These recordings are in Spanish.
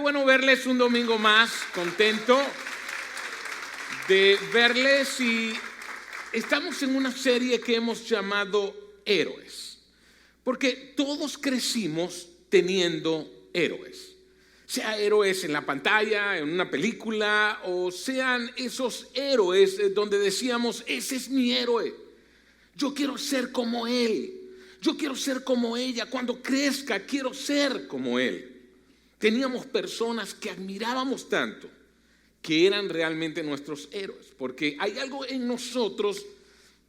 bueno verles un domingo más, contento de verles y estamos en una serie que hemos llamado Héroes, porque todos crecimos teniendo héroes, sea héroes en la pantalla, en una película, o sean esos héroes donde decíamos, ese es mi héroe, yo quiero ser como él, yo quiero ser como ella, cuando crezca quiero ser como él. Teníamos personas que admirábamos tanto que eran realmente nuestros héroes, porque hay algo en nosotros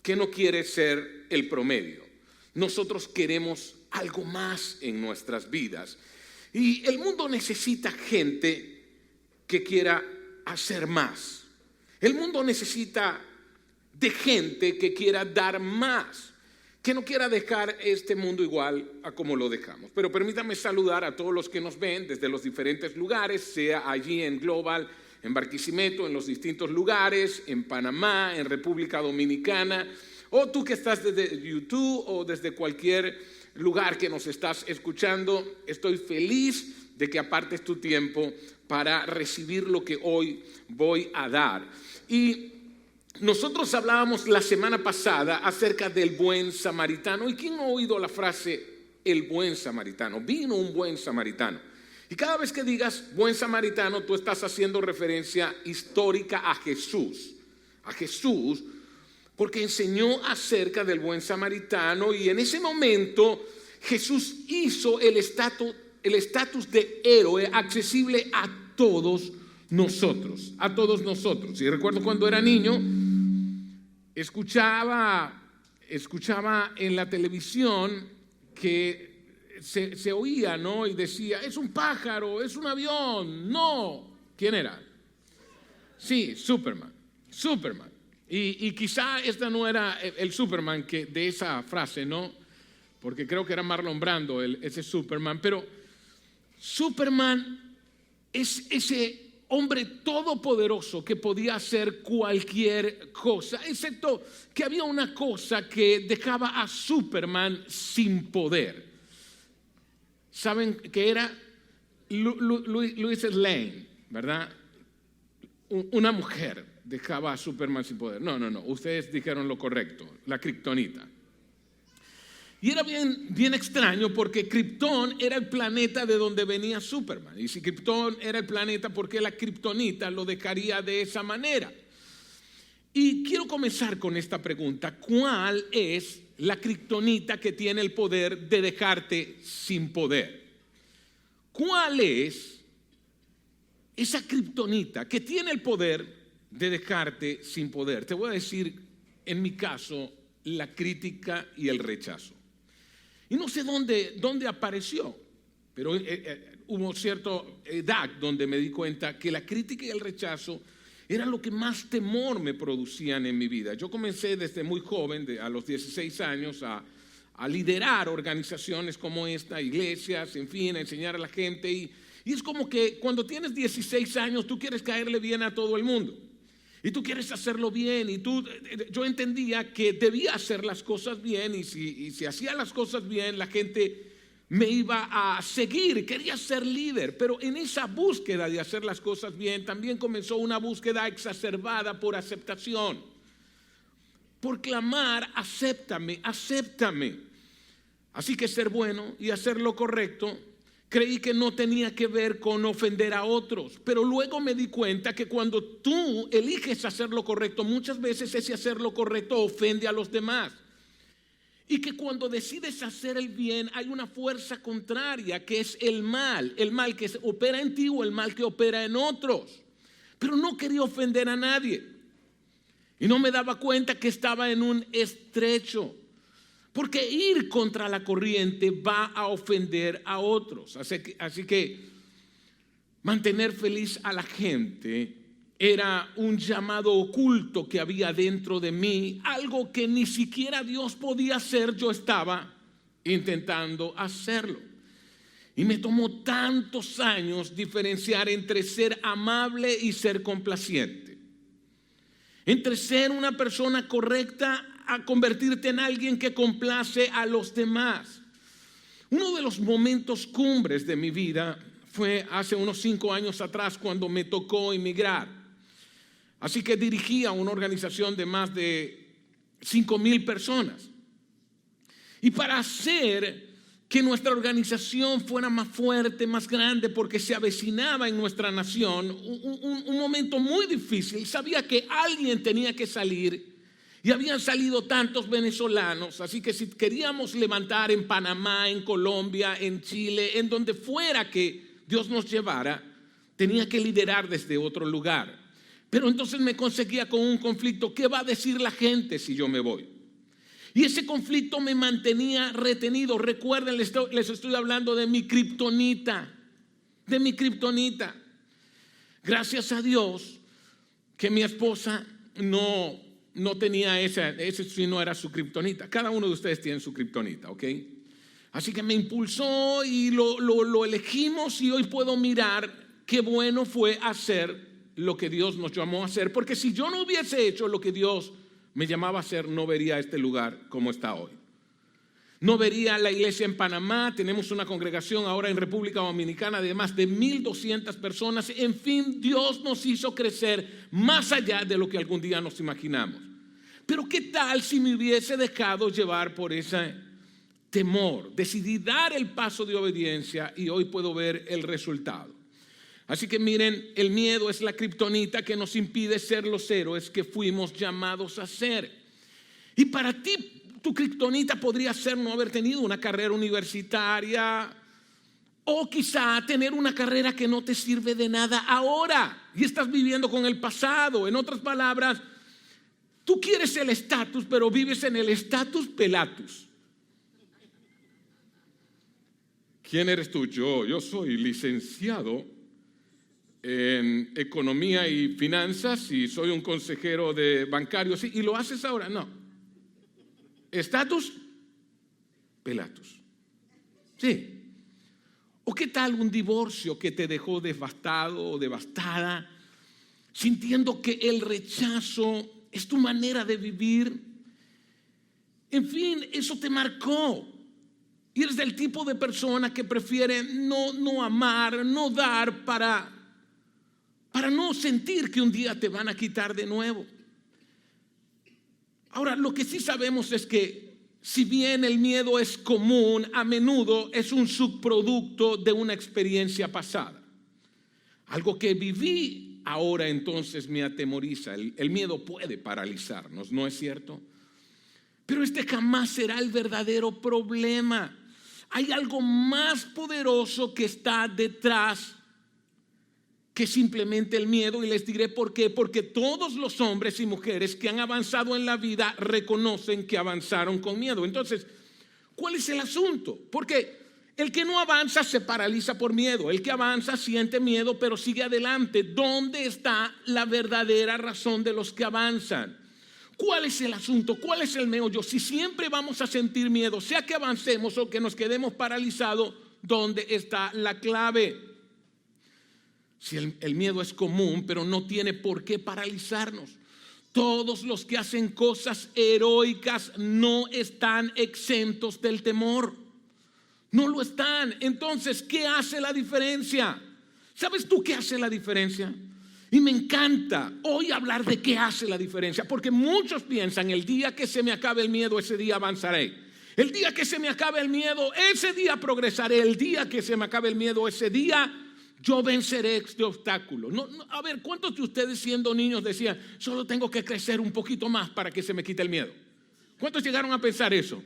que no quiere ser el promedio. Nosotros queremos algo más en nuestras vidas y el mundo necesita gente que quiera hacer más. El mundo necesita de gente que quiera dar más, que no quiera dejar este mundo igual a como lo dejamos. Pero permítanme saludar a todos los que nos ven desde los diferentes lugares, sea allí en Global, en Barquisimeto, en los distintos lugares, en Panamá, en República Dominicana, o tú que estás desde YouTube o desde cualquier lugar que nos estás escuchando. Estoy feliz de que apartes tu tiempo para recibir lo que hoy voy a dar. Y nosotros hablábamos la semana pasada acerca del buen samaritano. ¿Y quién ha oído la frase el buen samaritano? Vino un buen samaritano. Y cada vez que digas buen samaritano, tú estás haciendo referencia histórica a Jesús, porque enseñó acerca del buen samaritano y en ese momento Jesús hizo el estatus de héroe accesible a todos nosotros. Y recuerdo cuando era niño, escuchaba en la televisión que se oía, ¿no? Y decía, es un pájaro, es un avión. No, ¿quién era? Sí, Superman. Y quizá esta no era el Superman que de esa frase, ¿no? Porque creo que era Marlon Brando ese Superman. Pero Superman es ese hombre todopoderoso que podía hacer cualquier cosa, excepto que había una cosa que dejaba a Superman sin poder. ¿Saben qué era? Lois Lane, ¿verdad? Una mujer dejaba a Superman sin poder. No, ustedes dijeron lo correcto, la kriptonita. Y era bien extraño porque Krypton era el planeta de donde venía Superman. Y si Krypton era el planeta, ¿por qué la kriptonita lo dejaría de esa manera? Y quiero comenzar con esta pregunta. ¿Cuál es la kriptonita que tiene el poder de dejarte sin poder? ¿Cuál es esa kriptonita que tiene el poder de dejarte sin poder? Te voy a decir, en mi caso, la crítica y el rechazo. Y no sé dónde apareció, pero hubo cierta edad donde me di cuenta que la crítica y el rechazo era lo que más temor me producían en mi vida. Yo comencé desde muy joven, a los 16 años, a liderar organizaciones como esta, iglesias, en fin, a enseñar a la gente. Y es como que cuando tienes 16 años tú quieres caerle bien a todo el mundo. Y tú quieres hacerlo bien yo entendía que debía hacer las cosas bien y si hacía las cosas bien la gente me iba a seguir, quería ser líder, pero en esa búsqueda de hacer las cosas bien también comenzó una búsqueda exacerbada por aceptación, por clamar, acéptame. Así que ser bueno y hacer lo correcto creí que no tenía que ver con ofender a otros, pero luego me di cuenta que cuando tú eliges hacer lo correcto, muchas veces ese hacer lo correcto ofende a los demás. Y que cuando decides hacer el bien hay una fuerza contraria que es el mal que opera en ti o el mal que opera en otros. Pero no quería ofender a nadie y no me daba cuenta que estaba en un estrecho. Porque ir contra la corriente va a ofender a otros. Así que mantener feliz a la gente era un llamado oculto que había dentro de mí. Algo que ni siquiera Dios podía hacer, yo estaba intentando hacerlo. Y me tomó tantos años diferenciar entre ser amable y ser complaciente. Entre ser una persona correcta a convertirte en alguien que complace a los demás. Uno de los momentos cumbres de mi vida fue hace unos 5 años atrás cuando me tocó emigrar. Así que dirigía una organización de más de 5,000 personas. Y para hacer que nuestra organización fuera más fuerte, más grande, porque se avecinaba en nuestra nación un momento muy difícil. Sabía que alguien tenía que salir y habían salido tantos venezolanos, así que si queríamos levantar en Panamá, en Colombia, en Chile, en donde fuera que Dios nos llevara, tenía que liderar desde otro lugar. Pero entonces me conseguía con un conflicto. ¿Qué va a decir la gente si yo me voy? Y ese conflicto me mantenía retenido. Recuerden, les estoy hablando de mi kriptonita. De mi kriptonita. Gracias a Dios que mi esposa no tenía ese sí no era su kriptonita. Cada uno de ustedes tiene su kriptonita, ¿ok? Así que me impulsó y lo elegimos, y hoy puedo mirar qué bueno fue hacer lo que Dios nos llamó a hacer. Porque si yo no hubiese hecho lo que Dios me llamaba a hacer, no vería este lugar como está hoy. No vería la iglesia en Panamá. Tenemos una congregación ahora en República Dominicana de más de 1,200 personas. En fin, Dios nos hizo crecer más allá de lo que algún día nos imaginamos. Pero ¿qué tal si me hubiese dejado llevar por ese temor? Decidí dar el paso de obediencia y hoy puedo ver el resultado. Así que miren, el miedo es la kriptonita que nos impide ser los héroes que fuimos llamados a ser. Y para ti, tu kriptonita podría ser no haber tenido una carrera universitaria, o quizá tener una carrera que no te sirve de nada ahora y estás viviendo con el pasado. En otras palabras, tú quieres el estatus, pero vives en el estatus pelatus. ¿Quién eres tú? Yo soy licenciado en economía y finanzas y soy un consejero de bancario. ¿Sí? ¿Y lo haces ahora? No. Estatus pelatus. Sí. ¿O qué tal un divorcio que te dejó devastado o devastada, sintiendo que el rechazo es tu manera de vivir? En fin, eso te marcó. Y eres del tipo de persona que prefiere no amar, no dar para no sentir que un día te van a quitar de nuevo. Ahora, lo que sí sabemos es que si bien el miedo es común, a menudo es un subproducto de una experiencia pasada. Algo que viví ahora entonces me atemoriza. El miedo puede paralizarnos, ¿no es cierto? Pero este jamás será el verdadero problema. Hay algo más poderoso que está detrás que simplemente el miedo, y les diré por qué. Porque todos los hombres y mujeres que han avanzado en la vida reconocen que avanzaron con miedo. Entonces, ¿cuál es el asunto? Porque el que no avanza se paraliza por miedo. El que avanza siente miedo, pero sigue adelante. ¿Dónde está la verdadera razón de los que avanzan? ¿Cuál es el asunto? ¿Cuál es el meollo? Si siempre vamos a sentir miedo, sea que avancemos o que nos quedemos paralizados, ¿dónde está la clave? Si el miedo es común, pero no tiene por qué paralizarnos. Todos los que hacen cosas heroicas no están exentos del temor. No lo están. Entonces, ¿qué hace la diferencia? ¿Sabes tú qué hace la diferencia? Y me encanta hoy hablar de qué hace la diferencia, porque muchos piensan: el día que se me acabe el miedo, ese día avanzaré. El día que se me acabe el miedo, ese día progresaré. El día que se me acabe el miedo, ese día yo venceré este obstáculo. A ver, ¿cuántos de ustedes siendo niños decían: solo tengo que crecer un poquito más para que se me quite el miedo? ¿Cuántos llegaron a pensar eso?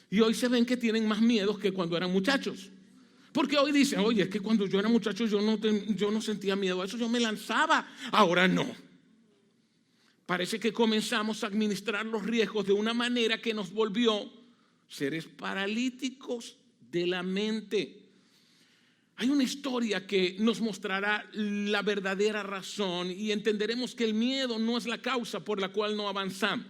Y hoy se ven que tienen más miedos que cuando eran muchachos. Porque hoy dicen: oye, es que cuando yo era muchacho yo no sentía miedo a eso, yo me lanzaba. Ahora no. Parece que comenzamos a administrar los riesgos de una manera que nos volvió seres paralíticos de la mente. Hay una historia que nos mostrará la verdadera razón y entenderemos que el miedo no es la causa por la cual no avanzamos.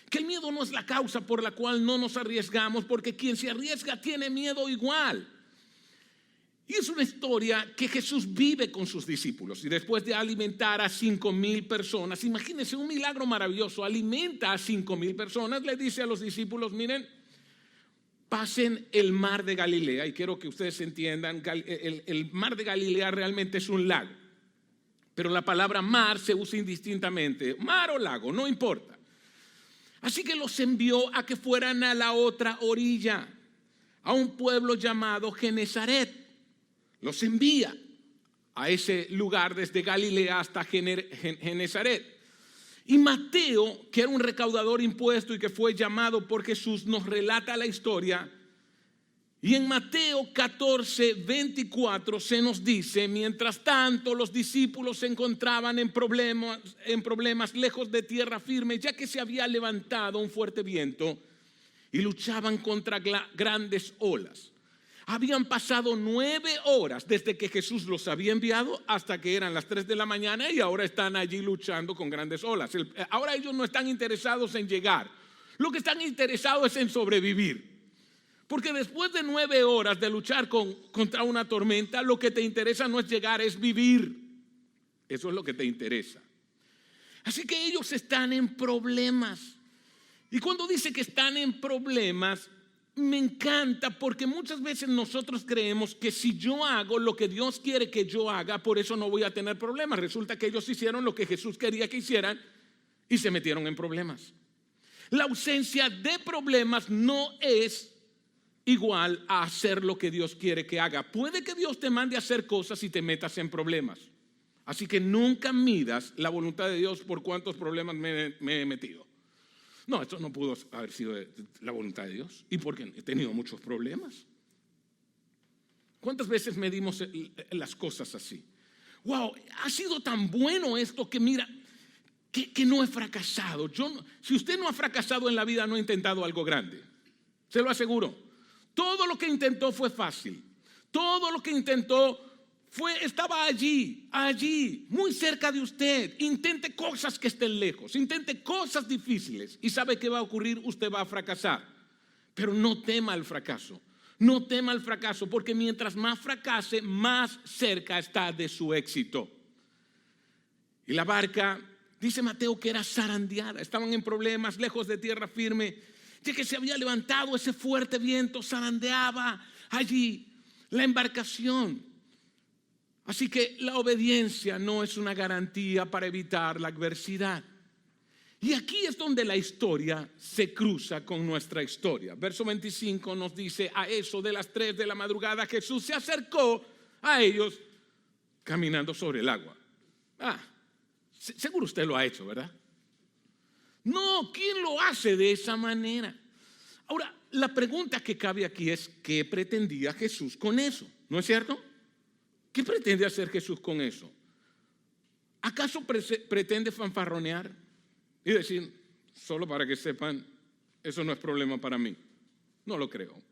Que el miedo no es la causa por la cual no nos arriesgamos, porque quien se arriesga tiene miedo igual. Y es una historia que Jesús vive con sus discípulos. Y después de alimentar a 5,000 personas, imagínense un milagro maravilloso, alimenta a 5,000 personas, le dice a los discípulos: miren, pasen el mar de Galilea, y quiero que ustedes entiendan, el mar de Galilea realmente es un lago, pero la palabra mar se usa indistintamente, mar o lago, no importa. Así que los envió a que fueran a la otra orilla, a un pueblo llamado Genezaret. Los envía a ese lugar desde Galilea hasta Genezaret. Y Mateo, que era un recaudador de impuestos y que fue llamado por Jesús, nos relata la historia. Y en Mateo 14:24 se nos dice: mientras tanto los discípulos se encontraban en problemas lejos de tierra firme, ya que se había levantado un fuerte viento y luchaban contra grandes olas. Habían pasado 9 horas desde que Jesús los había enviado hasta que eran las 3 de la mañana y ahora están allí luchando con grandes olas. Ahora ellos no están interesados en llegar, lo que están interesados es en sobrevivir. Porque después de 9 horas de luchar contra una tormenta, lo que te interesa no es llegar, es vivir. Eso es lo que te interesa. Así que ellos están en problemas. Y cuando dice que están en problemas, me encanta porque muchas veces nosotros creemos que si yo hago lo que Dios quiere que yo haga, por eso no voy a tener problemas. Resulta que ellos hicieron lo que Jesús quería que hicieran y se metieron en problemas. La ausencia de problemas no es igual a hacer lo que Dios quiere que haga. Puede que Dios te mande a hacer cosas y te metas en problemas. Así que nunca midas la voluntad de Dios por cuántos problemas me he metido. No, esto no pudo haber sido la voluntad de Dios. ¿Y por qué? He tenido muchos problemas. ¿Cuántas veces medimos las cosas así? Wow, ha sido tan bueno esto que mira, que no he fracasado. Si usted no ha fracasado en la vida, no ha intentado algo grande. Se lo aseguro. Todo lo que intentó fue fácil. Todo lo que intentó estaba allí, muy cerca de usted. Intente cosas que estén lejos, intente cosas difíciles y sabe qué va a ocurrir, usted va a fracasar. Pero no tema el fracaso, no tema el fracaso, porque mientras más fracase, más cerca está de su éxito. Y la barca, dice Mateo, que era zarandeada, estaban en problemas, lejos de tierra firme, ya que se había levantado ese fuerte viento, zarandeaba allí la embarcación. Así que la obediencia no es una garantía para evitar la adversidad. Y aquí es donde la historia se cruza con nuestra historia. Verso 25 nos dice: a eso de las 3 de la madrugada Jesús se acercó a ellos caminando sobre el agua. Seguro usted lo ha hecho, ¿verdad? No, ¿quién lo hace de esa manera? Ahora, la pregunta que cabe aquí es: ¿qué pretendía Jesús con eso? ¿No es cierto? ¿Qué pretende hacer Jesús con eso? ¿Acaso pretende fanfarronear y decir, solo para que sepan, eso no es problema para mí? No lo creo.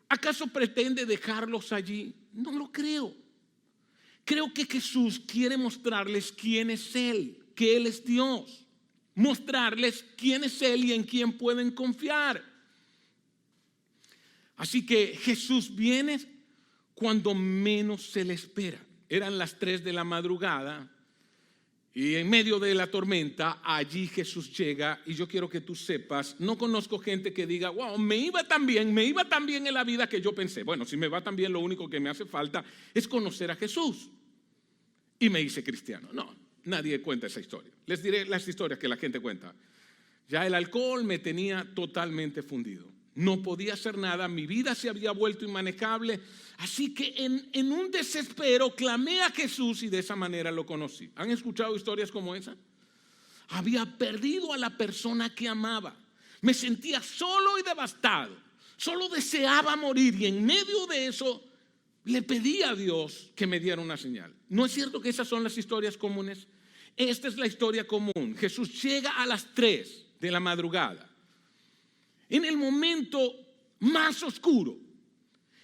¿Acaso pretende dejarlos allí? No lo creo. Creo que Jesús quiere mostrarles quién es Él, que Él es Dios. Mostrarles quién es Él y en quién pueden confiar. Así que Jesús viene cuando menos se le espera. Eran las 3 de la madrugada y en medio de la tormenta allí Jesús llega. Y yo quiero que tú sepas, no conozco gente que diga, wow, me iba tan bien en la vida que yo pensé, bueno, si me va tan bien, lo único que me hace falta es conocer a Jesús y me hice cristiano. No, nadie cuenta esa historia. Les diré las historias que la gente cuenta. Ya el alcohol me tenía totalmente fundido. No podía hacer nada, mi vida se había vuelto inmanejable. Así que en un desespero clamé a Jesús y de esa manera lo conocí. ¿Han escuchado historias como esa? Había perdido a la persona que amaba. Me sentía solo y devastado. Solo deseaba morir y en medio de eso le pedí a Dios que me diera una señal. ¿No es cierto que esas son las historias comunes? Esta es la historia común. Jesús llega a las 3 de la madrugada. En el momento más oscuro.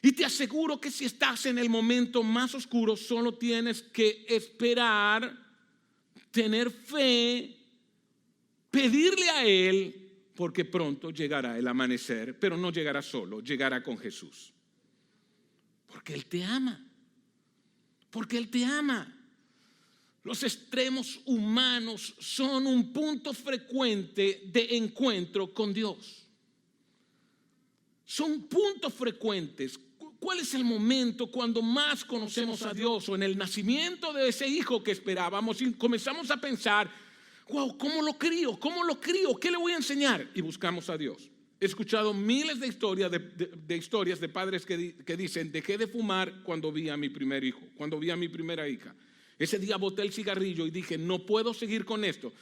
Y te aseguro que si estás en el momento más oscuro, solo tienes que esperar, tener fe, pedirle a Él, porque pronto llegará el amanecer, pero no llegará solo, llegará con Jesús. Porque Él te ama. Porque Él te ama. Los extremos humanos son un punto frecuente de encuentro con Dios. Son puntos frecuentes. ¿Cuál es el momento cuando más conocemos a Dios? O en el nacimiento de ese hijo que esperábamos y comenzamos a pensar, wow, ¿cómo lo crío? ¿Cómo lo crío? ¿Qué le voy a enseñar? Y buscamos a Dios. He escuchado miles de historias de padres que dicen, dejé de fumar cuando vi a mi primer hijo, cuando vi a mi primera hija. Ese día boté el cigarrillo y dije, no puedo seguir con esto.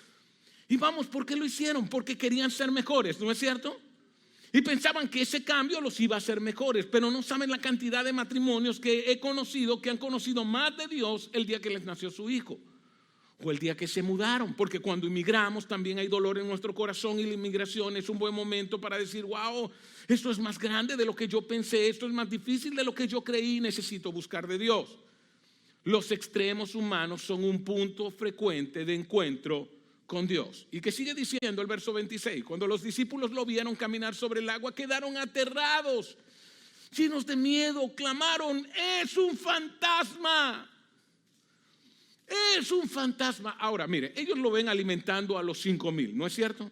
Y vamos, ¿por qué lo hicieron? Porque querían ser mejores, ¿no es cierto? Y pensaban que ese cambio los iba a hacer mejores, pero no saben la cantidad de matrimonios que he conocido, que han conocido más de Dios el día que les nació su hijo. O el día que se mudaron, porque cuando inmigramos también hay dolor en nuestro corazón y la inmigración es un buen momento para decir, wow, esto es más grande de lo que yo pensé, esto es más difícil de lo que yo creí, necesito buscar de Dios. Los extremos humanos son un punto frecuente de encuentro con Dios. Y que sigue diciendo el verso 26, cuando los discípulos lo vieron caminar sobre el agua, quedaron aterrados, llenos de miedo, clamaron, es un fantasma. Es un fantasma. Ahora, mire, ellos lo ven alimentando a los 5,000, ¿no es cierto?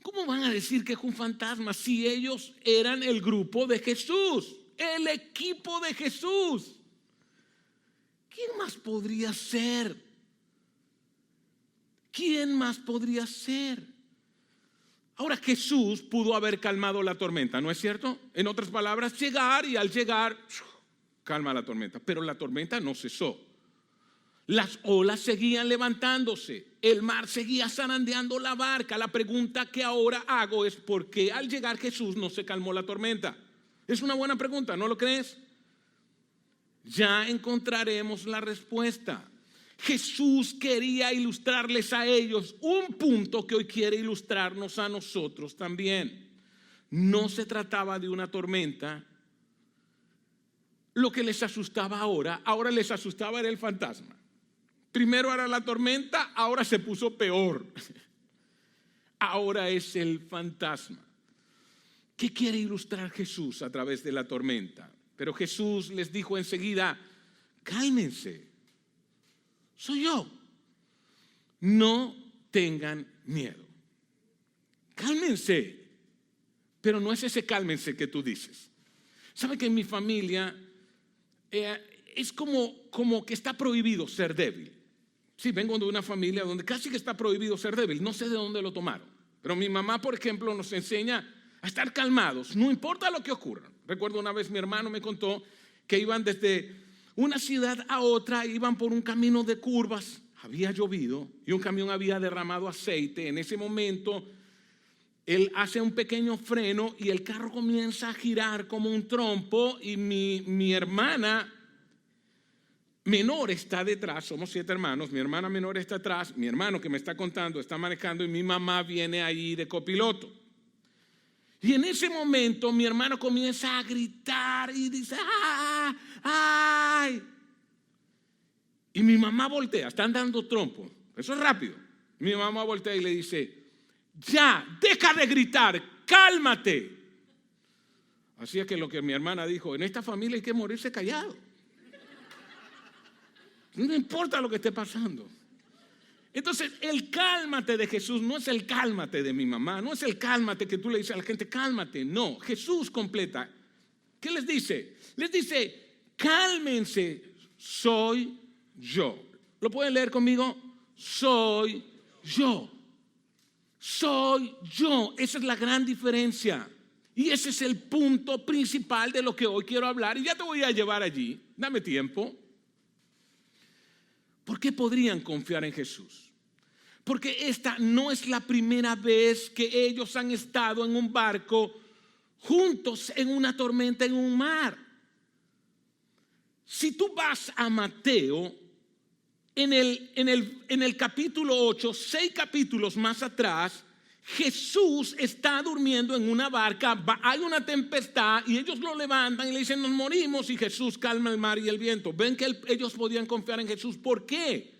¿Cómo van a decir que es un fantasma si ellos eran el grupo de Jesús, el equipo de Jesús? ¿Quién más podría ser? ¿Quién más podría ser? Ahora, Jesús pudo haber calmado la tormenta, ¿no es cierto? En otras palabras, llegar y al llegar, calma la tormenta. Pero la tormenta no cesó. Las olas seguían levantándose, el mar seguía zarandeando la barca. La pregunta que ahora hago es, ¿por qué al llegar Jesús no se calmó la tormenta? Es una buena pregunta, ¿no lo crees? Ya encontraremos la respuesta. Jesús quería ilustrarles a ellos un punto que hoy quiere ilustrarnos a nosotros también. No se trataba de una tormenta. Lo que les asustaba ahora les asustaba era el fantasma. Primero era la tormenta, ahora se puso peor. Ahora es el fantasma. ¿Qué quiere ilustrar Jesús a través de la tormenta? Pero Jesús les dijo enseguida, cálmense, soy yo. No tengan miedo. Cálmense. Pero no es ese cálmense que tú dices. ¿Sabe que en mi familia es como que está prohibido ser débil? Sí, vengo de una familia donde casi que está prohibido ser débil. No sé de dónde lo tomaron. Pero mi mamá, por ejemplo, nos enseña a estar calmados, no importa lo que ocurra. Recuerdo una vez mi hermano me contó que iban desde una ciudad a otra, iban por un camino de curvas, había llovido y un camión había derramado aceite. En ese momento él hace un pequeño freno y el carro comienza a girar como un trompo y mi hermana menor está detrás, somos 7 hermanos, mi hermana menor está atrás, mi hermano que me está contando está manejando y mi mamá viene ahí de copiloto. Y en ese momento mi hermano comienza a gritar y dice, ¡ah! ¡Ay! Y mi mamá voltea, están dando trompo, eso es rápido. Mi mamá voltea y le dice, ya, deja de gritar, cálmate. Así es que lo que mi hermana dijo, en esta familia hay que morirse callado. No importa lo que esté pasando. Entonces, el cálmate de Jesús no es el cálmate de mi mamá, no es el cálmate que tú le dices a la gente, cálmate. No, Jesús completa. ¿Qué les dice? Les dice, cálmense, soy yo. ¿Lo pueden leer conmigo? Soy yo. Soy yo. Esa es la gran diferencia. Y ese es el punto principal de lo que hoy quiero hablar. Y ya te voy a llevar allí. Dame tiempo. ¿Por qué podrían confiar en Jesús? Porque esta no es la primera vez que ellos han estado en un barco juntos en una tormenta en un mar. Si tú vas a Mateo, en el capítulo 8, 6 capítulos más atrás, Jesús está durmiendo en una barca, hay una tempestad y ellos lo levantan y le dicen nos morimos y Jesús calma el mar y el viento. Ven que ellos podían confiar en Jesús. ¿Por qué?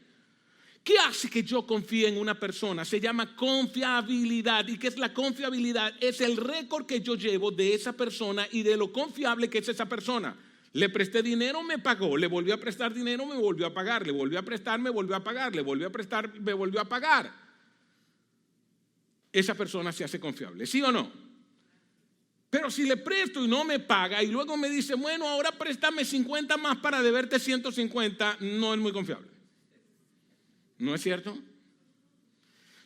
¿Qué hace que yo confíe en una persona? Se llama confiabilidad. ¿Y qué es la confiabilidad? Es el récord que yo llevo de esa persona y de lo confiable que es esa persona. Le presté dinero, me pagó. Le volvió a prestar dinero, me volvió a pagar. Le volvió a prestar, me volvió a pagar. Le volvió a prestar, me volvió a pagar. Esa persona se hace confiable, ¿sí o no? Pero si le presto y no me paga y luego me dice, bueno, ahora préstame 50 más para deberte 150, no es muy confiable. ¿No es cierto?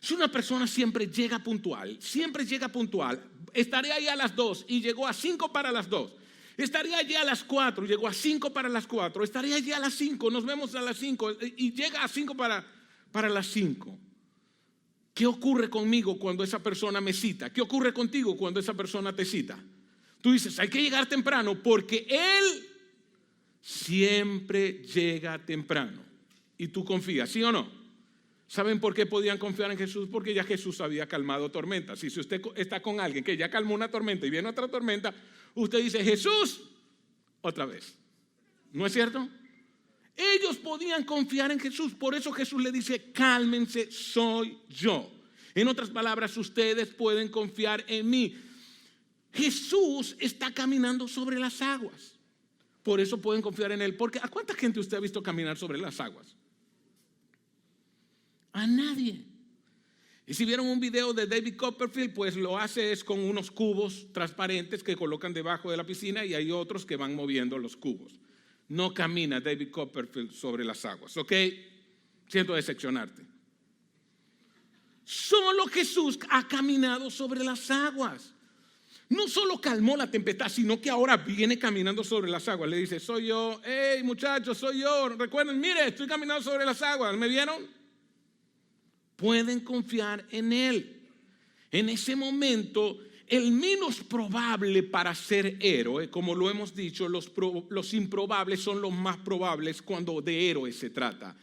Si una persona siempre llega puntual, estaré ahí a las 2 y llegó a 5 para las 2. Estaría allí a las 4, llegó a 5 para las 4. Estaría allí a las 5, nos vemos a las 5 y llega a 5 para las 5. ¿Qué ocurre conmigo cuando esa persona me cita? ¿Qué ocurre contigo cuando esa persona te cita? Tú dices, hay que llegar temprano porque él siempre llega temprano. Y tú confías, ¿sí o no? ¿Saben por qué podían confiar en Jesús? Porque ya Jesús había calmado tormentas. Y si usted está con alguien que ya calmó una tormenta y viene otra tormenta, usted dice, Jesús, otra vez. ¿No es cierto? Ellos podían confiar en Jesús. Por eso Jesús le dice, cálmense, soy yo. En otras palabras, ustedes pueden confiar en mí. Jesús está caminando sobre las aguas. Por eso pueden confiar en él. Porque ¿a cuánta gente usted ha visto caminar sobre las aguas? A nadie. Y si vieron un video de David Copperfield, pues lo hace es con unos cubos transparentes que colocan debajo de la piscina y hay otros que van moviendo los cubos. No camina David Copperfield sobre las aguas, ¿ok? Siento decepcionarte. Solo Jesús ha caminado sobre las aguas. No solo calmó la tempestad, sino que ahora viene caminando sobre las aguas. Le dice, soy yo, hey muchachos, soy yo. Recuerden, mire, estoy caminando sobre las aguas. ¿Me vieron? Pueden confiar en él. En ese momento, el menos probable para ser héroe, como lo hemos dicho, los improbables son los más probables cuando de héroes se trata.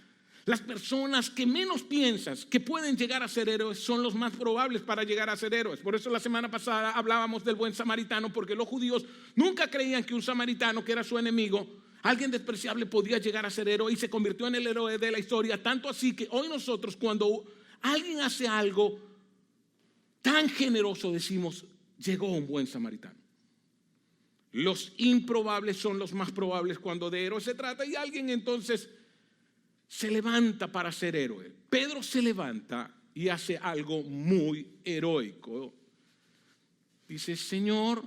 Las personas que menos piensas que pueden llegar a ser héroes son los más probables para llegar a ser héroes. Por eso la semana pasada hablábamos del buen samaritano, porque los judíos nunca creían que un samaritano, que era su enemigo, alguien despreciable, podía llegar a ser héroe, y se convirtió en el héroe de la historia. Tanto así que hoy nosotros, cuando alguien hace algo tan generoso, decimos, llegó un buen samaritano. Los improbables son los más probables cuando de héroe se trata, y alguien entonces se levanta para ser héroe. Pedro se levanta y hace algo muy heroico. Dice, Señor,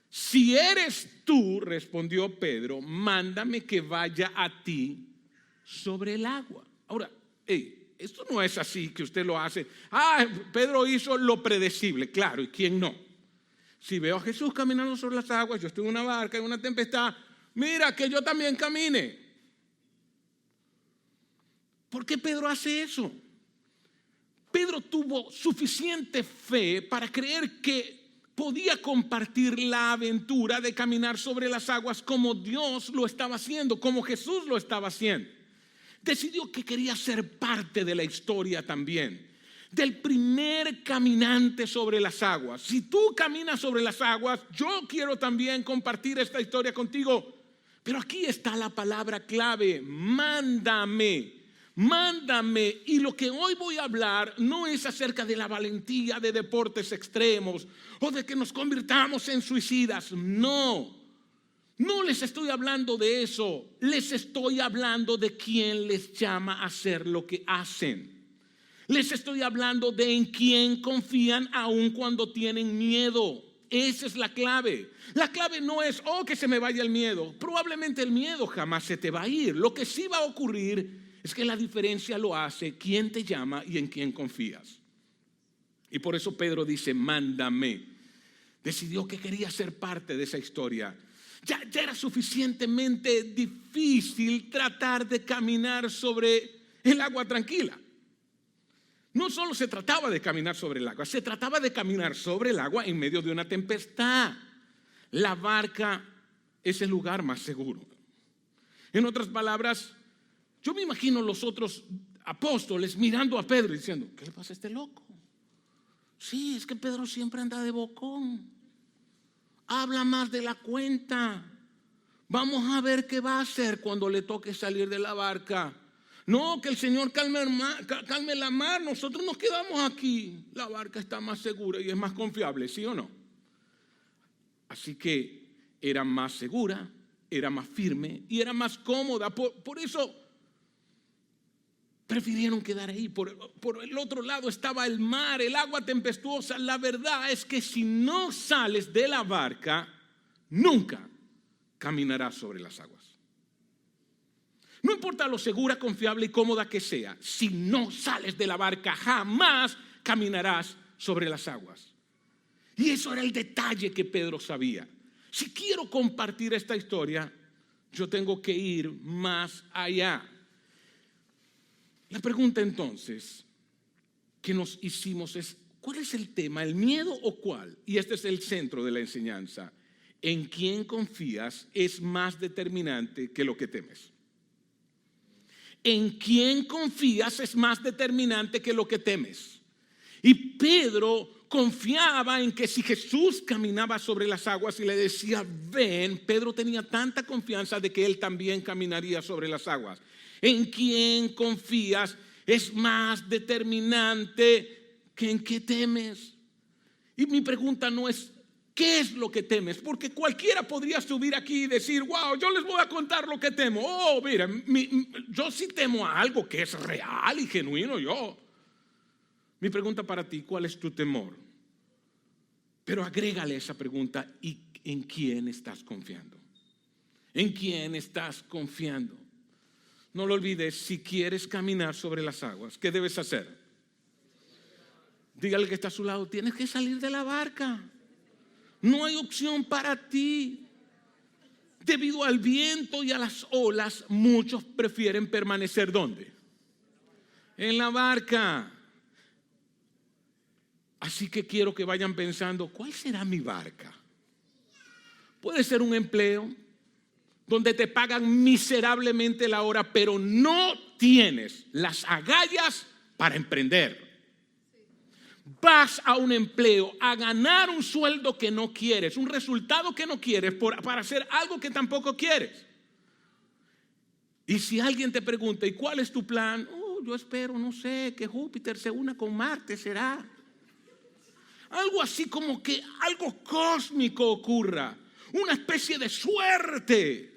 si eres tú, respondió Pedro, mándame que vaya a ti sobre el agua. Ahora, esto no es así que usted lo hace. Pedro hizo lo predecible, claro, ¿y quién no? Si veo a Jesús caminando sobre las aguas, yo estoy en una barca, en una tempestad, mira que yo también camine. ¿Por qué Pedro hace eso? Pedro tuvo suficiente fe para creer que podía compartir la aventura de caminar sobre las aguas como Dios lo estaba haciendo, como Jesús lo estaba haciendo. Decidió que quería ser parte de la historia también, del primer caminante sobre las aguas. Si tú caminas sobre las aguas, yo quiero también compartir esta historia contigo. Pero aquí está la palabra clave, mándame. Mándame. Y lo que hoy voy a hablar no es acerca de la valentía de deportes extremos o de que nos convirtamos en suicidas. No les estoy hablando de eso. Les estoy hablando de quién les llama a hacer lo que hacen. Les estoy hablando de en quién confían aun cuando tienen miedo. Esa es la clave. La clave no es, que se me vaya el miedo. Probablemente el miedo jamás se te va a ir. Lo que sí va a ocurrir es que la diferencia lo hace quién te llama y en quién confías. Y por eso Pedro dice, mándame. Decidió que quería ser parte de esa historia. Ya era suficientemente difícil tratar de caminar sobre el agua tranquila. No solo se trataba de caminar sobre el agua, se trataba de caminar sobre el agua en medio de una tempestad. La barca es el lugar más seguro. En otras palabras, yo me imagino los otros apóstoles mirando a Pedro y diciendo, ¿qué le pasa a este loco? Sí, es que Pedro siempre anda de bocón. Habla más de la cuenta. Vamos a ver qué va a hacer cuando le toque salir de la barca. No, que el Señor calme la mar. Nosotros nos quedamos aquí. La barca está más segura y es más confiable, ¿sí o no? Así que era más segura, era más firme y era más cómoda. Por eso prefirieron quedar ahí. Por el otro lado estaba el mar, el agua tempestuosa. La verdad es que si no sales de la barca, nunca caminarás sobre las aguas. No importa lo segura, confiable y cómoda que sea, si no sales de la barca, jamás caminarás sobre las aguas. Y eso era el detalle que Pedro sabía. Si quiero compartir esta historia, yo tengo que ir más allá. La pregunta entonces que nos hicimos es, ¿cuál es el tema? ¿El miedo o cuál? Y este es el centro de la enseñanza. En quién confías es más determinante que lo que temes. En quién confías es más determinante que lo que temes. Y Pedro confiaba en que si Jesús caminaba sobre las aguas y le decía, ven, Pedro tenía tanta confianza de que él también caminaría sobre las aguas. En quién confías es más determinante que en qué temes. Y mi pregunta no es, ¿qué es lo que temes? Porque cualquiera podría subir aquí y decir, wow, yo les voy a contar lo que temo. Oh, mira, yo sí temo a algo que es real y genuino yo. Mi pregunta para ti, ¿cuál es tu temor? Pero agrégale esa pregunta, ¿y en quién estás confiando? ¿En quién estás confiando? No lo olvides, si quieres caminar sobre las aguas, ¿qué debes hacer? Dígale que está a su lado, tienes que salir de la barca. No hay opción para ti. Debido al viento y a las olas, muchos prefieren permanecer ¿dónde? En la barca. Así que quiero que vayan pensando, ¿cuál será mi barca? Puede ser un empleo donde te pagan miserablemente la hora, pero no tienes las agallas para emprender. Vas a un empleo a ganar un sueldo que no quieres, un resultado que no quieres para hacer algo que tampoco quieres. Y si alguien te pregunta, ¿y cuál es tu plan? Yo espero, no sé, que Júpiter se una con Marte, será. Algo así como que algo cósmico ocurra, una especie de suerte.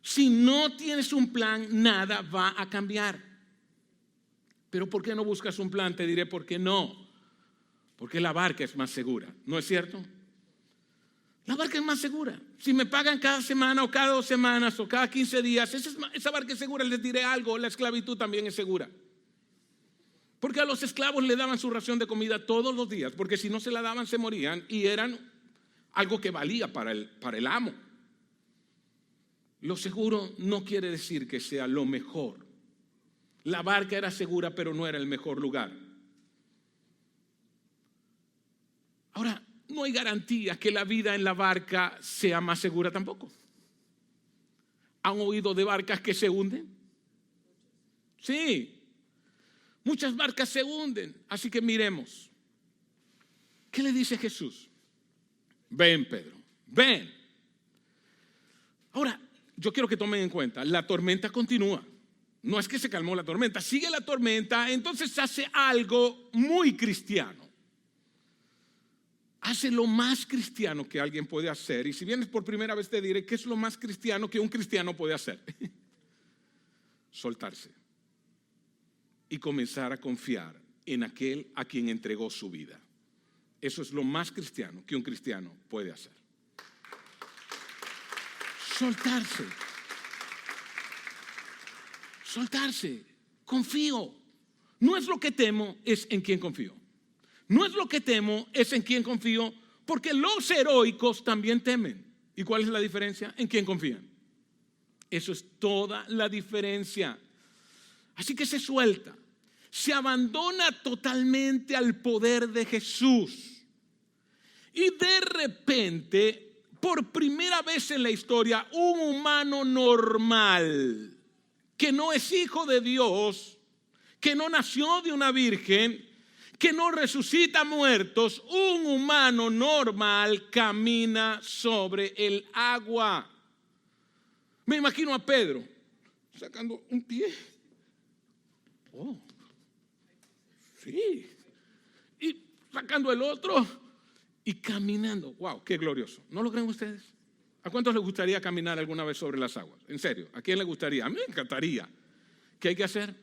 Si no tienes un plan, nada va a cambiar. Pero ¿por qué no buscas un plan? Te diré por qué no. Porque la barca es más segura, ¿no es cierto? La barca es más segura. Si me pagan cada semana o cada 2 semanas o cada 15 días, esa barca es segura. Les diré algo, la esclavitud también es segura. Porque a los esclavos le daban su ración de comida todos los días, porque si no se la daban se morían y eran algo que valía para el amo. Lo seguro no quiere decir que sea lo mejor. La barca era segura, pero no era el mejor lugar. Ahora, no hay garantía que la vida en la barca sea más segura tampoco. ¿Han oído de barcas que se hunden? Sí. Muchas barcas se hunden, así que miremos. ¿Qué le dice Jesús? Ven, Pedro, ven. Ahora, yo quiero que tomen en cuenta, la tormenta continúa. No es que se calmó la tormenta, sigue la tormenta, entonces hace algo muy cristiano. Hace lo más cristiano que alguien puede hacer. Y si vienes por primera vez te diré, ¿qué es lo más cristiano que un cristiano puede hacer? Soltarse. Y comenzar a confiar en aquel a quien entregó su vida. Eso es lo más cristiano que un cristiano puede hacer. Soltarse. Soltarse. Confío. No es lo que temo, es en quien confío. No es lo que temo, es en quien confío, porque los heroicos también temen. ¿Y cuál es la diferencia? En quién confían. Eso es toda la diferencia. Así que se suelta, se abandona totalmente al poder de Jesús. Y de repente, por primera vez en la historia, un humano normal, que no es hijo de Dios, que no nació de una virgen, que no resucita muertos, un humano normal camina sobre el agua. Me imagino a Pedro sacando un pie. Oh, sí. Y sacando el otro y caminando. Wow, qué glorioso. ¿No lo creen ustedes? ¿A cuántos les gustaría caminar alguna vez sobre las aguas? En serio, ¿a quién le gustaría? A mí me encantaría. ¿Qué hay que hacer?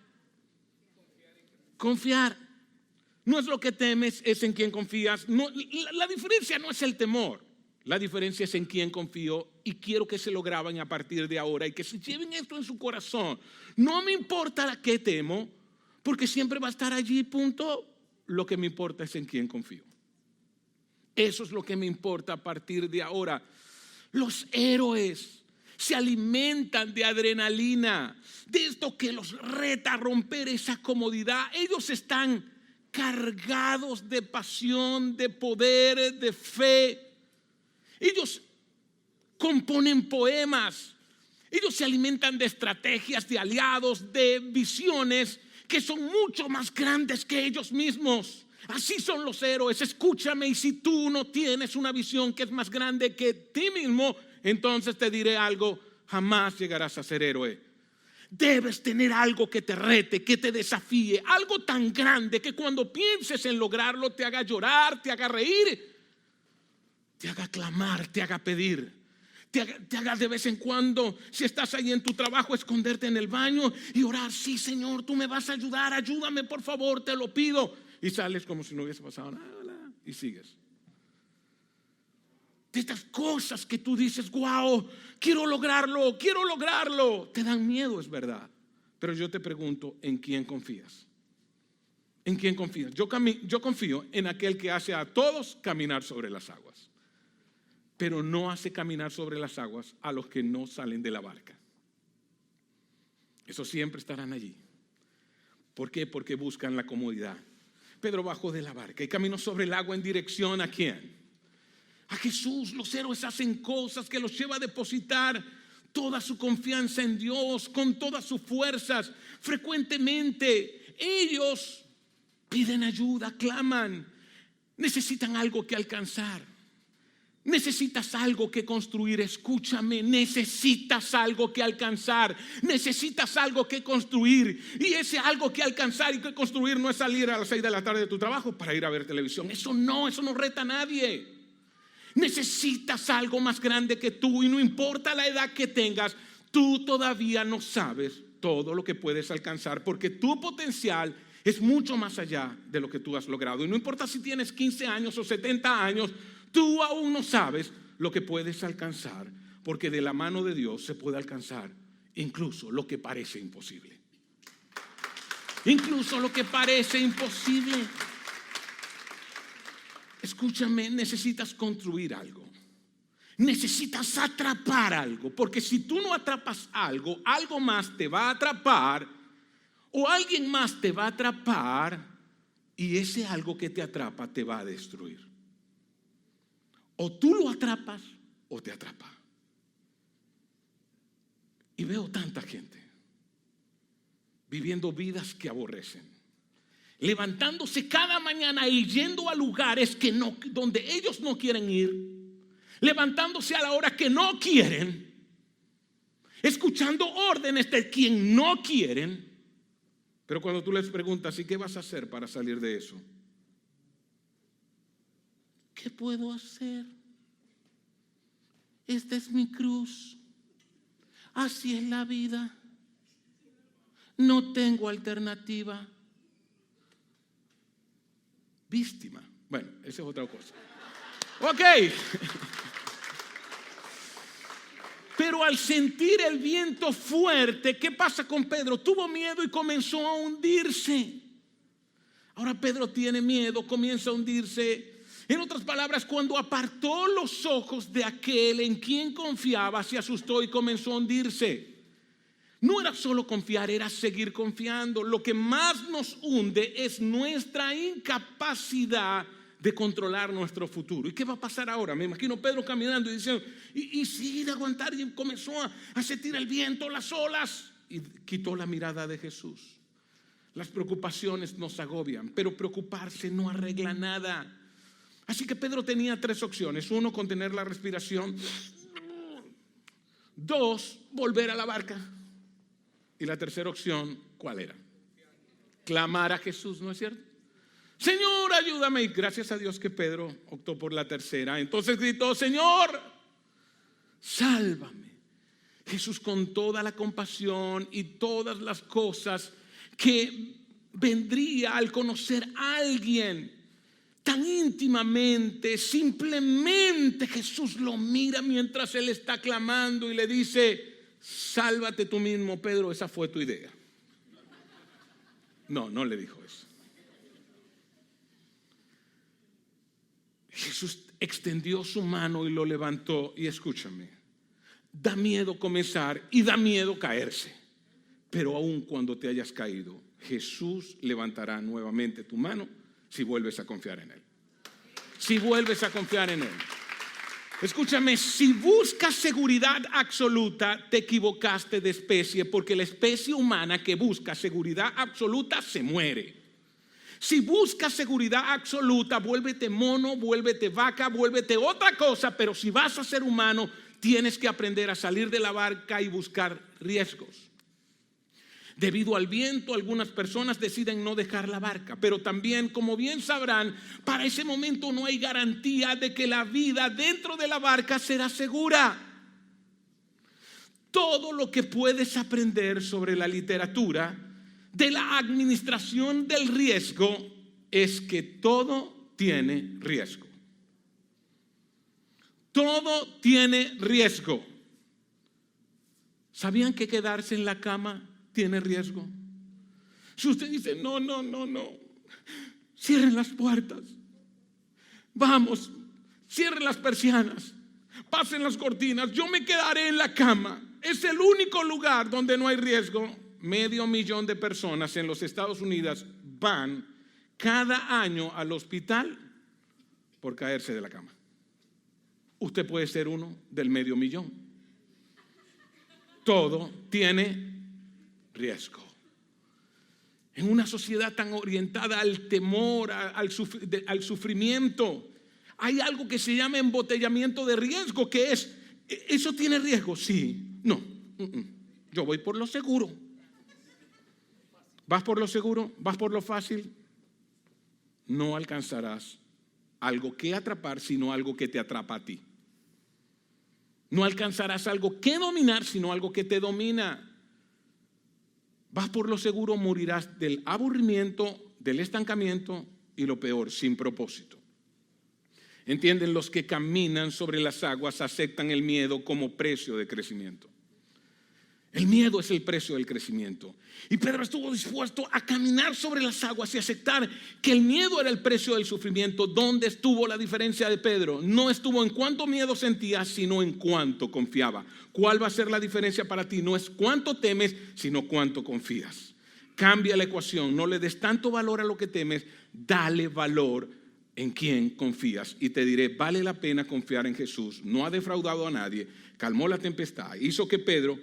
Confiar. No es lo que temes, es en quien confías. No, la diferencia no es el temor. La diferencia es en quién confío, y quiero que se lo graben a partir de ahora y que se lleven esto en su corazón. No me importa a qué temo, porque siempre va a estar allí, punto. Lo que me importa es en quién confío. Eso es lo que me importa a partir de ahora. Los héroes se alimentan de adrenalina, de esto que los reta a romper esa comodidad. Ellos están cargados de pasión, de poder, de fe. Ellos componen poemas, ellos se alimentan de estrategias, de aliados, de visiones que son mucho más grandes que ellos mismos. Así son los héroes. Escúchame, y si tú no tienes una visión que es más grande que ti mismo, entonces te diré algo: jamás llegarás a ser héroe. Debes tener algo que te rete, que te desafíe, algo tan grande que cuando pienses en lograrlo te haga llorar, te haga reír, te haga clamar, te haga pedir, te haga de vez en cuando, si estás ahí en tu trabajo, esconderte en el baño y orar: sí, Señor, tú me vas a ayudar, ayúdame por favor, te lo pido. Y sales como si no hubiese pasado nada y sigues. De estas cosas que tú dices: wow, quiero lograrlo. Te dan miedo, es verdad. Pero yo te pregunto, ¿en quién confías? ¿En quién confías? Yo confío en aquel que hace a todos caminar sobre las aguas, pero no hace caminar sobre las aguas a los que no salen de la barca. Esos siempre estarán allí. ¿Por qué? Porque buscan la comodidad. Pedro bajó de la barca y caminó sobre el agua en dirección ¿a quién? A Jesús. Los héroes hacen cosas que los lleva a depositar toda su confianza en Dios, con todas sus fuerzas. Frecuentemente ellos piden ayuda, claman, necesitan algo que alcanzar. Necesitas algo que construir, escúchame, necesitas algo que alcanzar, necesitas algo que construir. Y ese algo que alcanzar y que construir no es salir a las 6 de la tarde de tu trabajo para ir a ver televisión. Eso no reta a nadie. Necesitas algo más grande que tú, y no importa la edad que tengas, tú todavía no sabes todo lo que puedes alcanzar, porque tu potencial es mucho más allá de lo que tú has logrado. Y no importa si tienes 15 años o 70 años, tú aún no sabes lo que puedes alcanzar, porque de la mano de Dios se puede alcanzar incluso lo que parece imposible. Incluso lo que parece imposible. Escúchame, necesitas construir algo. Necesitas atrapar algo, porque si tú no atrapas algo, algo más te va a atrapar, o alguien más te va a atrapar, y ese algo que te atrapa te va a destruir. O tú lo atrapas o te atrapa. Y veo tanta gente viviendo vidas que aborrecen, levantándose cada mañana y yendo a lugares donde ellos no quieren ir, levantándose a la hora que no quieren, escuchando órdenes de quien no quieren. Pero cuando tú les preguntas: ¿y qué vas a hacer para salir de eso? ¿Qué puedo hacer? Esta es mi cruz. Así es la vida. No tengo alternativa. Víctima. Bueno, esa es otra cosa. Ok. Pero al sentir el viento fuerte, ¿qué pasa con Pedro? Tuvo miedo y comenzó a hundirse. Ahora Pedro tiene miedo, comienza a hundirse. En otras palabras, cuando apartó los ojos de aquel en quien confiaba, se asustó y comenzó a hundirse. No era solo confiar, era seguir confiando. Lo que más nos hunde es nuestra incapacidad de controlar nuestro futuro. ¿Y qué va a pasar ahora? Me imagino Pedro caminando y diciendo: y sigue de aguantar, y comenzó a sentir el viento, las olas, y quitó la mirada de Jesús. Las preocupaciones nos agobian, pero preocuparse no arregla nada. Así que Pedro tenía 3 opciones: 1, contener la respiración; 2, volver a la barca; y la tercera opción, ¿cuál era? Clamar a Jesús, ¿no es cierto? Señor, ayúdame. Y gracias a Dios que Pedro optó por la tercera. Entonces gritó: Señor, sálvame. Jesús, con toda la compasión y todas las cosas que vendría al conocer a alguien tan íntimamente, simplemente Jesús lo mira mientras él está clamando y le dice: sálvate tú mismo, Pedro, esa fue tu idea. No le dijo eso. Jesús extendió su mano y lo levantó. Y escúchame, da miedo comenzar y da miedo caerse, pero aun cuando te hayas caído, Jesús levantará nuevamente tu mano si vuelves a confiar en Él. Si vuelves a confiar en Él. Escúchame, si buscas seguridad absoluta, te equivocaste de especie, porque la especie humana que busca seguridad absoluta se muere. Si buscas seguridad absoluta, vuélvete mono, vuélvete vaca, vuélvete otra cosa, pero si vas a ser humano, tienes que aprender a salir de la barca y buscar riesgos. Debido al viento, algunas personas deciden no dejar la barca, pero también, como bien sabrán, para ese momento no hay garantía de que la vida dentro de la barca será segura. Todo lo que puedes aprender sobre la literatura de la administración del riesgo es que todo tiene riesgo. Todo tiene riesgo. ¿Sabían que quedarse en la cama tiene riesgo? Si usted dice: no, cierren las puertas, vamos, cierren las persianas, pasen las cortinas, yo me quedaré en la cama, es el único lugar donde no hay riesgo. 500,000 de personas en los Estados Unidos van cada año al hospital por caerse de la cama. Usted puede ser uno del 500,000. Todo tiene riesgo. En una sociedad tan orientada al temor, al sufrimiento, hay algo que se llama embotellamiento de riesgo, que es: ¿eso tiene riesgo? Sí. No. Yo voy por lo seguro. ¿Vas por lo seguro? ¿Vas por lo fácil? No alcanzarás algo que atrapar, sino algo que te atrapa a ti. No alcanzarás algo que dominar, sino algo que te domina. Vas por lo seguro, morirás del aburrimiento, del estancamiento y, lo peor, sin propósito. ¿Entienden? Los que caminan sobre las aguas aceptan el miedo como precio de crecimiento. El miedo es el precio del crecimiento. Y Pedro estuvo dispuesto a caminar sobre las aguas y aceptar que el miedo era el precio del sufrimiento. ¿Dónde estuvo la diferencia de Pedro? No estuvo en cuánto miedo sentía, sino en cuánto confiaba. ¿Cuál va a ser la diferencia para ti? No es cuánto temes, sino cuánto confías. Cambia la ecuación. No le des tanto valor a lo que temes, dale valor en quién confías. Y te diré, vale la pena confiar en Jesús. No ha defraudado a nadie, calmó la tempestad, hizo que Pedro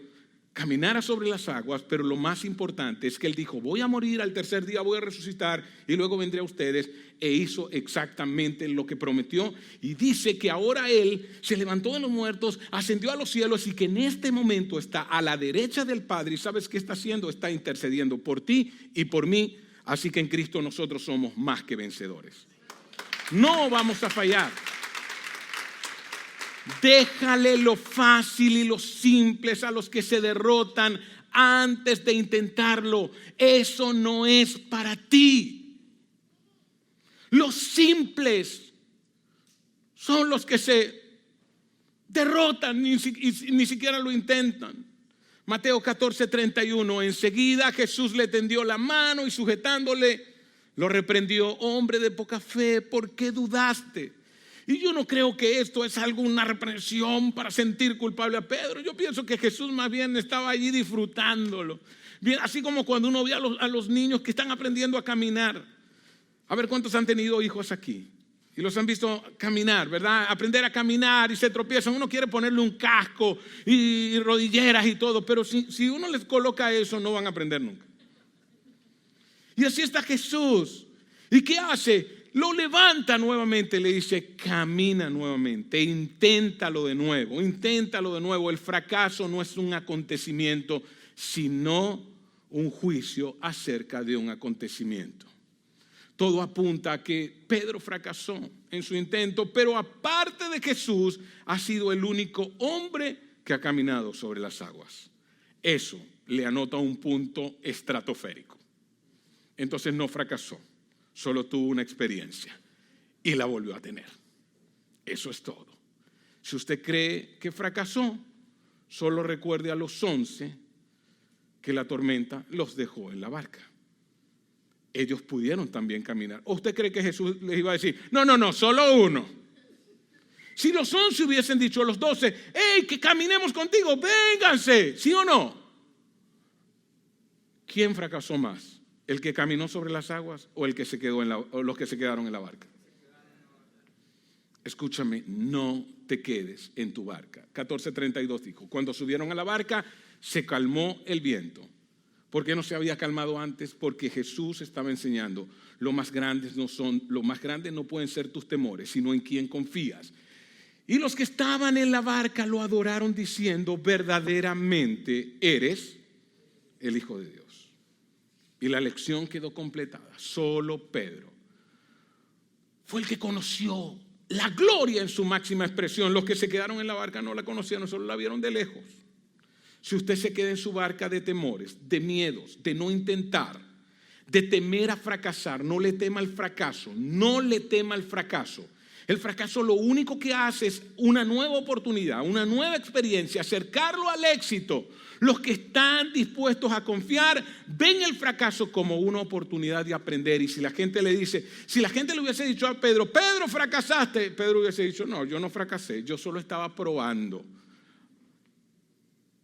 caminara sobre las aguas, pero lo más importante es que él dijo: voy a morir, al tercer día voy a resucitar y luego vendré a ustedes. E hizo exactamente lo que prometió. Y dice que ahora él se levantó de los muertos, ascendió a los cielos, y que en este momento está a la derecha del Padre. ¿Y sabes qué está haciendo? Está intercediendo por ti y por mí. Así que en Cristo nosotros somos más que vencedores. No vamos a fallar. Déjale lo fácil y lo simples a los que se derrotan antes de intentarlo. Eso no es para ti. Los simples son los que se derrotan y ni siquiera lo intentan. Mateo 14:31. Enseguida Jesús le tendió la mano y, sujetándole, lo reprendió: hombre de poca fe, ¿por qué dudaste? Y yo no creo que esto es alguna reprensión para sentir culpable a Pedro. Yo pienso que Jesús más bien estaba allí disfrutándolo. Bien, así como cuando uno ve a los niños que están aprendiendo a caminar. A ver, ¿cuántos han tenido hijos aquí? Y los han visto caminar, ¿verdad? Aprender a caminar y se tropiezan. Uno quiere ponerle un casco y rodilleras y todo, pero si uno les coloca eso, no van a aprender nunca. Y así está Jesús. ¿Y qué hace? Lo levanta nuevamente, le dice: camina nuevamente, inténtalo de nuevo, inténtalo de nuevo. El fracaso no es un acontecimiento, sino un juicio acerca de un acontecimiento. Todo apunta a que Pedro fracasó en su intento, pero aparte de Jesús, ha sido el único hombre que ha caminado sobre las aguas. Eso le anota un punto estratosférico. Entonces no fracasó, solo tuvo una experiencia y la volvió a tener. Eso es todo. Si usted cree que fracasó, solo recuerde a los 11 que la tormenta los dejó en la barca. Ellos pudieron también caminar. ¿O usted cree que Jesús les iba a decir, no, solo uno? Si los 11 hubiesen dicho a los 12, ¡hey, que caminemos contigo, vénganse! ¿Sí o no? ¿Quién fracasó más? ¿El que caminó sobre las aguas o el que se quedó o los que se quedaron en la barca? Escúchame, no te quedes en tu barca. 14:32 dijo, cuando subieron a la barca se calmó el viento. ¿Por qué no se había calmado antes? Porque Jesús estaba enseñando, lo más grandes no pueden ser tus temores, sino en quién confías. Y los que estaban en la barca lo adoraron diciendo, verdaderamente eres el Hijo de Dios. Y la lección quedó completada. Solo Pedro fue el que conoció la gloria en su máxima expresión. Los que se quedaron en la barca no la conocieron, solo la vieron de lejos. Si usted se queda en su barca de temores, de miedos, de no intentar, de temer a fracasar, no le tema al fracaso, no le tema al fracaso. El fracaso lo único que hace es una nueva oportunidad, una nueva experiencia, acercarlo al éxito. Los que están dispuestos a confiar ven el fracaso como una oportunidad de aprender. Y si la gente le dice, si la gente le hubiese dicho a Pedro, Pedro, fracasaste, Pedro hubiese dicho, no, yo no fracasé, yo solo estaba probando.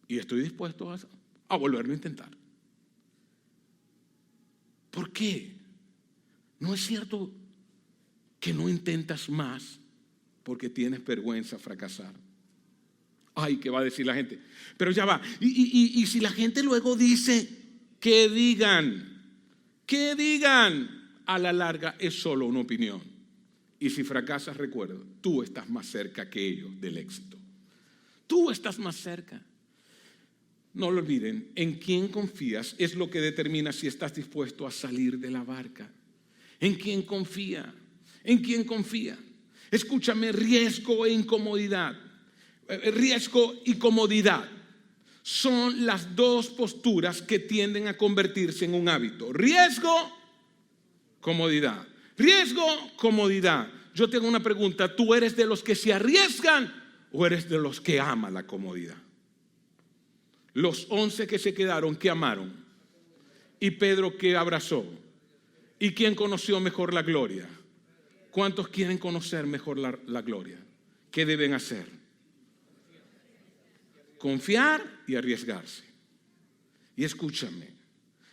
Y estoy dispuesto a volverlo a intentar. ¿Por qué? ¿No es cierto que no intentas más porque tienes vergüenza a fracasar? Ay, ¿qué va a decir la gente? Pero ya va. Y si la gente luego dice, que digan, a la larga es solo una opinión. Y si fracasas, recuerda, tú estás más cerca que ellos del éxito. Tú estás más cerca. No lo olviden, en quién confías es lo que determina si estás dispuesto a salir de la barca. ¿En quién confía? ¿En quién confía? Escúchame, riesgo e incomodidad. Riesgo y comodidad son las dos posturas que tienden a convertirse en un hábito. Riesgo, comodidad. Riesgo, comodidad. Yo tengo una pregunta, ¿tú eres de los que se arriesgan o eres de los que aman la comodidad? Los 11 que se quedaron, ¿qué amaron? Y Pedro, ¿qué abrazó? ¿Y quién conoció mejor la gloria? ¿Cuántos quieren conocer mejor la gloria? ¿Qué deben hacer? Confiar y arriesgarse. Y escúchame,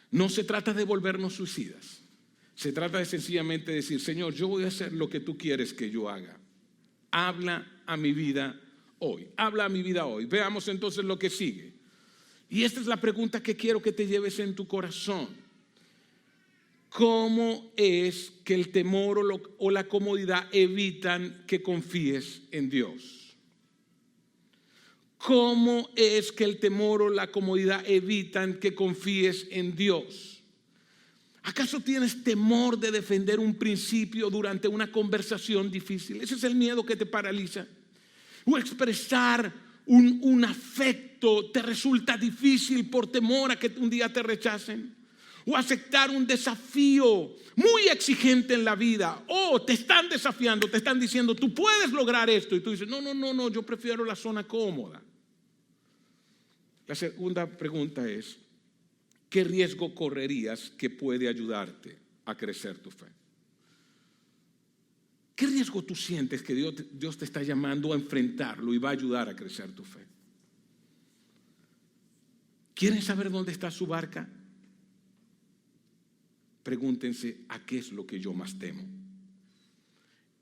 no se trata de volvernos suicidas. Se trata de sencillamente decir, Señor, yo voy a hacer lo que tú quieres que yo haga. Habla a mi vida hoy. Habla a mi vida hoy. Veamos entonces lo que sigue. Y esta es la pregunta que quiero que te lleves en tu corazón. ¿Cómo es que el temor o la comodidad evitan que confíes en Dios? ¿Cómo es que el temor o la comodidad evitan que confíes en Dios? ¿Acaso tienes temor de defender un principio durante una conversación difícil? Ese es el miedo que te paraliza. O expresar un afecto te resulta difícil por temor a que un día te rechacen. O aceptar un desafío muy exigente en la vida. O te están desafiando, te están diciendo, tú puedes lograr esto. Y tú dices, no, yo prefiero la zona cómoda. La segunda pregunta es, ¿qué riesgo correrías que puede ayudarte a crecer tu fe? ¿Qué riesgo tú sientes que Dios te está llamando a enfrentarlo y va a ayudar a crecer tu fe? ¿Quieren saber dónde está su barca? Pregúntense, ¿a qué es lo que yo más temo?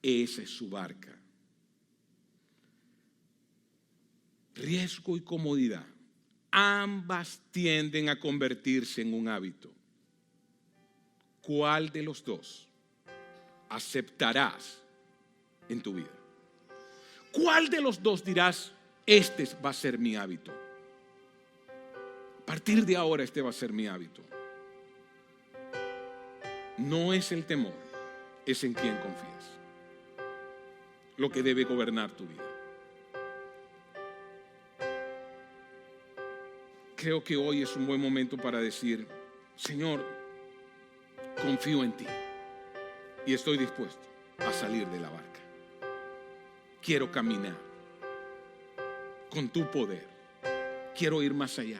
Esa es su barca. Riesgo y comodidad, ambas tienden a convertirse en un hábito. ¿Cuál de los dos aceptarás en tu vida? ¿Cuál de los dos dirás, este va a ser mi hábito? A partir de ahora este va a ser mi hábito. No es el temor, es en quién confías lo que debe gobernar tu vida. Creo que hoy es un buen momento para decir, Señor, confío en ti y estoy dispuesto a salir de la barca. Quiero caminar con tu poder. Quiero ir más allá.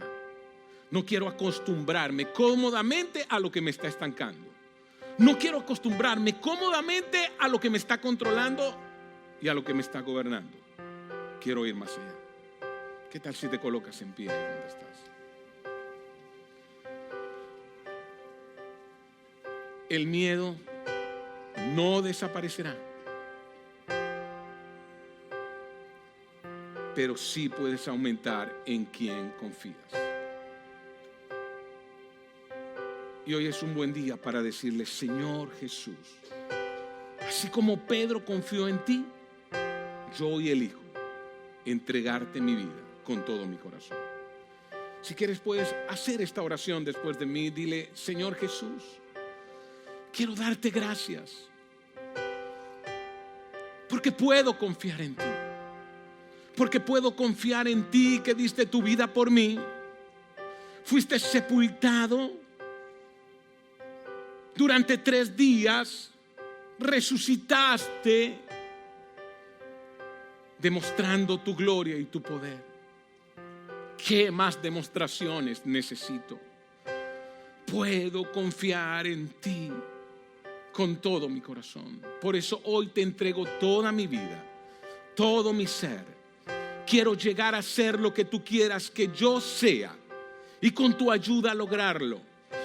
No quiero acostumbrarme cómodamente a lo que me está estancando. No quiero acostumbrarme cómodamente a lo que me está controlando y a lo que me está gobernando. Quiero ir más allá. ¿Qué tal si te colocas en pie donde estás? El miedo no desaparecerá, pero sí puedes aumentar en quien confías. Y hoy es un buen día para decirle: Señor Jesús, así como Pedro confió en ti, yo hoy elijo entregarte mi vida con todo mi corazón. Si quieres, puedes hacer esta oración después de mí. Dile: Señor Jesús, quiero darte gracias porque puedo confiar en ti. Porque puedo confiar en ti que diste tu vida por mí. Fuiste sepultado durante 3 días, resucitaste, demostrando tu gloria y tu poder. ¿Qué más demostraciones necesito? Puedo confiar en ti con todo mi corazón. Por eso hoy te entrego toda mi vida, todo mi ser. Quiero llegar a ser lo que tú quieras que yo sea y con tu ayuda lograrlo.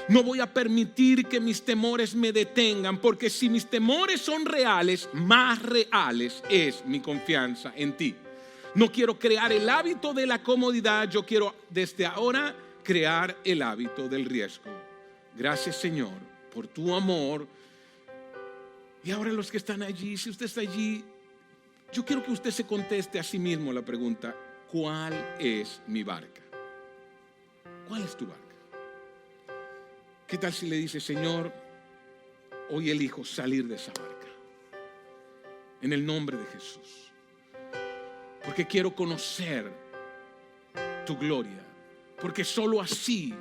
No voy a permitir que mis temores me detengan, porque si mis temores son reales, más reales es mi confianza en ti. No quiero crear el hábito de la comodidad, yo quiero desde ahora crear el hábito del riesgo. Gracias, Señor, por tu amor. Y ahora los que están allí, si usted está allí, yo quiero que usted se conteste a sí mismo la pregunta: ¿cuál es mi barca? ¿Cuál es tu barca? ¿Qué tal si le dice: Señor, hoy elijo salir de esa barca en el nombre de Jesús, porque quiero conocer tu gloria, porque solo así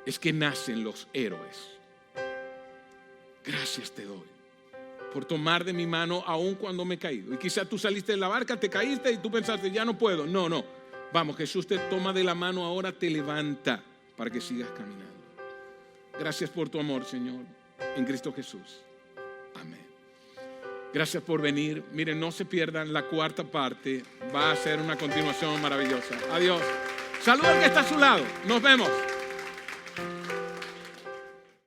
es que nacen los héroes. Gracias te doy por tomar de mi mano aun cuando me he caído. Y quizá tú saliste de la barca, te caíste y tú pensaste: ya no puedo. No. Vamos, Jesús te toma de la mano ahora, te levanta para que sigas caminando. Gracias por tu amor, Señor, en Cristo Jesús. Amén. Gracias por venir. Miren, no se pierdan la 4ª parte. Va a ser una continuación maravillosa. Adiós. Saludos al que está a su lado. Nos vemos.